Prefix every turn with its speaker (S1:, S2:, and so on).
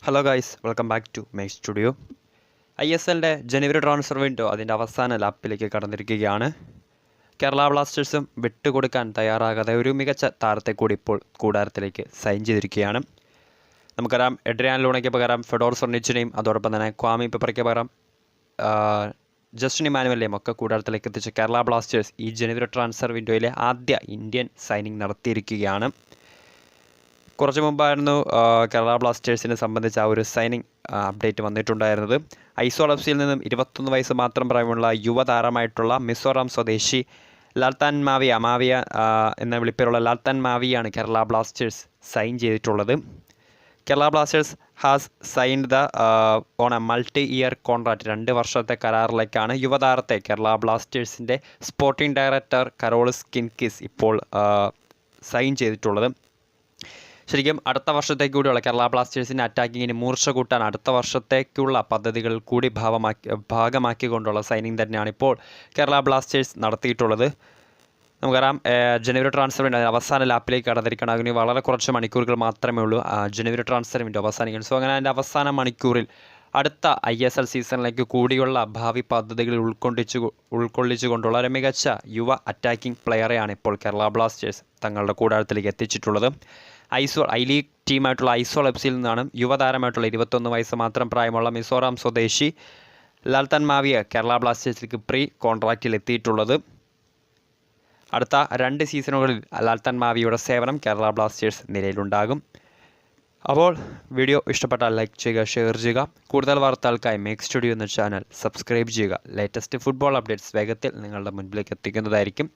S1: Hello guys, welcome back to Make Studio. ISLൻ്റെ ജനുവരി transfer window അതിൻ്റെ അവസാന ലാപ്പിലേക്ക് കടന്നിരിക്കുകയാണ്. കേരള ബ്ലാസ്റ്റേഴ്സും വിട്ടുകൊടുക്കാൻ തയ്യാറാകാതെ ഒരു മികച്ച താരത്തെ കൂടി ഇപ്പോൾ കൂടാരത്തിലേക്ക് സൈൻ ചെയ്തിരിക്കുകയാണ്. നമുക്കറിയാം, എഡ്രിയാൻ ലൂണയ്ക്ക് പകരം ഫെഡോർ സൊർണിച്ചിനെയും അതോടൊപ്പം തന്നെ ക്വാമി പെപ്പറയ്ക്ക് പകരം ജസ്റ്റിൻ ഇമാനുവലിനെയും ഒക്കെ കൂടാരത്തിലേക്ക് എത്തിച്ച കേരള ബ്ലാസ്റ്റേഴ്സ് ഈ ജനുവരി ട്രാൻസ്ഫർ വിൻഡോയിലെ ആദ്യ ഇന്ത്യൻ സൈനിങ് നടത്തിയിരിക്കുകയാണ്. കുറച്ച് മുമ്പായിരുന്നു കേരള ബ്ലാസ്റ്റേഴ്സിനെ സംബന്ധിച്ച് ആ ഒരു സൈനിങ് അപ്ഡേറ്റ് വന്നിട്ടുണ്ടായിരുന്നത്. ഐസോൾ FC നിന്നും 21 വയസ്സ് മാത്രം പ്രായമുള്ള യുവതാരമായിട്ടുള്ള മിസോറാം സ്വദേശി ലാൽത്താൻ മാവിയ എന്ന വിളിപ്പേരുള്ള ലാൽത്താൻ മാവിയാണ് കേരള ബ്ലാസ്റ്റേഴ്സ് സൈൻ ചെയ്തിട്ടുള്ളത്. Kerala Blasters has signed on A multi year contract 2 വർഷത്തെ കരാറിലേക്കാണ് യുവതാരത്തെ കേരള ബ്ലാസ്റ്റേഴ്സിൻ്റെ സ്പോർട്ടിംഗ് ഡയറക്ടർ കരോളിസ് കിൻകിസ് ഇപ്പോൾ സൈൻ ചെയ്തിട്ടുള്ളത്. ശരിക്കും അടുത്ത വർഷത്തേക്ക് കൂടിയുള്ള കേരള ബ്ലാസ്റ്റേഴ്സിൻ്റെ അറ്റാക്കിങ്ങിന് മൂർച്ച കൂട്ടാൻ അടുത്ത വർഷത്തേക്കുള്ള പദ്ധതികൾ കൂടി ഭാഗമാക്കിക്കൊണ്ടുള്ള സൈനിങ് തന്നെയാണ് ഇപ്പോൾ കേരള ബ്ലാസ്റ്റേഴ്സ് നടത്തിയിട്ടുള്ളത്. നമുക്കറിയാം, ജനുവരി ട്രാൻസ്ഫർ വിൻഡോ അവസാന ലാപ്പിലേക്ക് കടന്നിരിക്കണം. അതിന് വളരെ കുറച്ച് മണിക്കൂറുകൾ മാത്രമേ ഉള്ളൂ ജനുവരി ട്രാൻസ്ഫർ വിൻഡോ അവസാനിക്കണം. സോ അങ്ങനെ അതിൻ്റെ അവസാന മണിക്കൂറിൽ അടുത്ത ISL സീസണിലേക്ക് കൂടിയുള്ള ഭാവി പദ്ധതികൾ ഉൾക്കൊള്ളിച്ചുകൊണ്ടുള്ള ഒരു മികച്ച യുവ അറ്റാക്കിംഗ് പ്ലെയറെയാണ് ഇപ്പോൾ കേരള ബ്ലാസ്റ്റേഴ്സ് തങ്ങളുടെ കൂടാരത്തിലേക്ക് എത്തിച്ചിട്ടുള്ളത്. ഐ ലീഗ് ടീമായിട്ടുള്ള ഐസോൾ FC നിന്നാണ് യുവതാരമായിട്ടുള്ള 21 വയസ്സ് മാത്രം പ്രായമുള്ള മിസോറാം സ്വദേശി ലാൽത്താൻ മാവിയ കേരള ബ്ലാസ്റ്റേഴ്സിലേക്ക് പ്രീ കോൺട്രാക്റ്റിൽ എത്തിയിട്ടുള്ളത്. അടുത്ത 2 സീസണുകളിൽ ലാൽത്താൻ മാവിയുടെ സേവനം കേരള ബ്ലാസ്റ്റേഴ്സ് നിലയിലുണ്ടാകും. അപ്പോൾ വീഡിയോ ഇഷ്ടപ്പെട്ടാൽ ലൈക്ക് ചെയ്യുക, ഷെയർ ചെയ്യുക. കൂടുതൽ വാർത്തകൾക്കായി മേക്ക് സ്റ്റുഡിയോ എന്ന ചാനൽ സബ്സ്ക്രൈബ് ചെയ്യുക. ലേറ്റസ്റ്റ് ഫുട്ബോൾ അപ്ഡേറ്റ്സ് വേഗത്തിൽ നിങ്ങളുടെ മുൻപിലേക്ക് എത്തിക്കുന്നതായിരിക്കും.